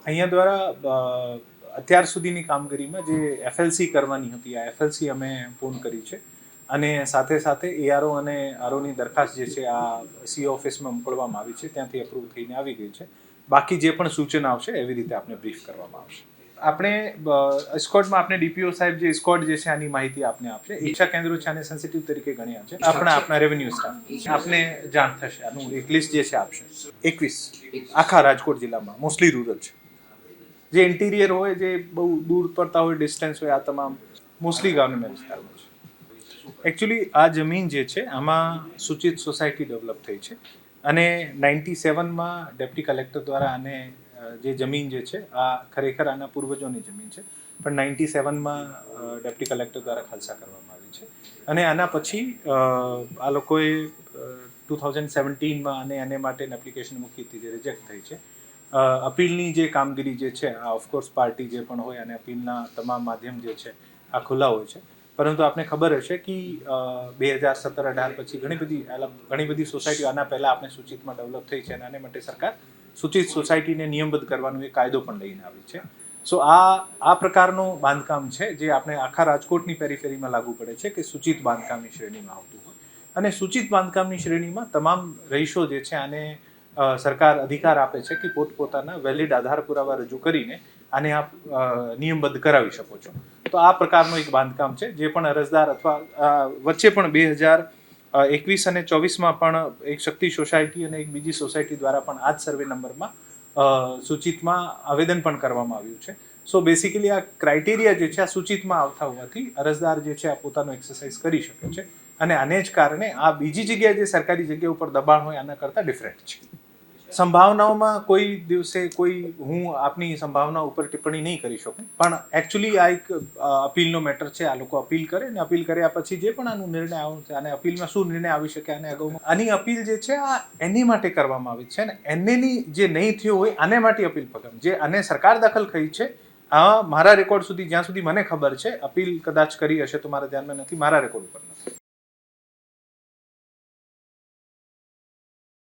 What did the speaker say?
અહીંયા દ્વારા અત્યાર સુધીની કામગીરીમાં જે એફએલસી કરવાની હતી આ એફએલસી અમે પૂર્ણ કરી છે અને સાથે સાથે એઆરઓ અને આરઓની દરખાસ્ત જે છે આ સીઓ ઓફિસમાં મોકલવામાં આવી છે, ત્યાંથી અપ્રૂવ થઈને આવી ગઈ છે. બાકી જે પણ સૂચના આવશે એવી રીતે આપને બ્રીફ કરવામાં આવશે. આપણે સ્કોડમાં આપણે ડીપીઓ સાહેબ જે સ્કોડ જે છે આની માહિતી આપને આપશે. ઈચ્છા કેન્દ્રો છે આને સેન્સિટિવ તરીકે ગણ્યા છે. આપણા રેવન્યુ સ્ટાફ આપને જાણ થશે, આનું એક લિસ્ટ જે છે આપશે. 21 આખા રાજકોટ જિલ્લામાં, મોસ્ટલી રૂરલ છે. જે ઇન્ટિરિયર હોય, જે બહુ દૂર પડતા હોય, ડિસ્ટન્સ હોય, આ તમામ મોસ્ટલી ગવર્મેન્ટ વિસ્તારમાં છે. એકચ્યુઅલી આ જમીન જે છે આમાં સૂચિત સોસાયટી ડેવલપ થઈ છે અને 97માં ડેપ્ટી કલેક્ટર દ્વારા આને જે જમીન જે છે આ ખરેખર આના પૂર્વજોની જમીન છે, પણ 97માં ડેપ્ટી કલેક્ટર દ્વારા ખાલસા કરવામાં આવી છે અને આના પછી આ લોકોએ 2017માં આને માટે એપ્લિકેશન મૂકી હતી જે રિજેક્ટ થઈ છે. અપીલની જે કામગીરી જે છે આ ઓફકોર્સ પાર્ટી જે પણ હોય અને અપીલના તમામ માધ્યમ જે છે આ ખુલ્લા હોય છે, પરંતુ આપને ખબર હશે કે 2017-18 પછી ઘણી બધી સોસાયટીઓ આના પહેલાં આપણે સૂચિતમાં ડેવલપ થઈ છે અને આને માટે સરકાર સૂચિત સોસાયટીને નિયમબદ્ધ કરવાનો એક કાયદો પણ લઈને આવી છે. સો આ પ્રકારનું બાંધકામ છે જે આપણે આખા રાજકોટની પેરીફેરીમાં લાગુ પડે છે કે સૂચિત બાંધકામની શ્રેણીમાં આવતું હોય અને સૂચિત બાંધકામની શ્રેણીમાં તમામ રહીશો જે છે આને સરકાર અધિકાર આપે છે કે પોતપોતાના વેલિડ આધાર પુરાવા રજૂ કરીને આને આપ નિયમબદ્ધ કરાવી શકો છો. તો આ પ્રકારનું એક બાંધકામ છે જે પણ અરજદાર અથવા વચ્ચે પણ 2021 અને 24માં પણ એક શક્તિ સોસાયટી અને એક બીજી સોસાયટી દ્વારા પણ આ જ સર્વે નંબરમાં સૂચિતમાં આવેદન પણ કરવામાં આવ્યું છે. સો બેસિકલી આ ક્રાઇટેરિયા જે છે આ સૂચિતમાં આવતા હોવાથી અરજદાર જે છે આ પોતાનો એક્સરસાઇઝ કરી શકે છે અને આને જ કારણે આ બીજી જગ્યાએ જે સરકારી જગ્યા ઉપર દબાણ હોય આના કરતાં ડિફરન્ટ છે. સંભાવનાઓમાં કોઈ દિવસે હું આપની સંભાવના ઉપર ટિપ્પણી નહીં કરી શકું, પણ એકચ્યુઅલી આ એક અપીલનો મેટર છે. આ લોકો અપીલ કરે ને અપીલ કર્યા પછી જે પણ આનો નિર્ણય આવશે અને અપીલમાં શું નિર્ણય આવી શકે આને અગાઉમાં આની અપીલ જે છે આ એની માટે કરવામાં આવી છે ને એનેની જે નહીં થયો હોય આને માટે અપીલ પકડ જે આને સરકાર દખલ કરી છે. મારા રેકોર્ડ સુધી જ્યાં સુધી મને ખબર છે અપીલ કદાચ કરી હશે તો મારા ધ્યાનમાં નથી, મારા રેકોર્ડ ઉપર નથી.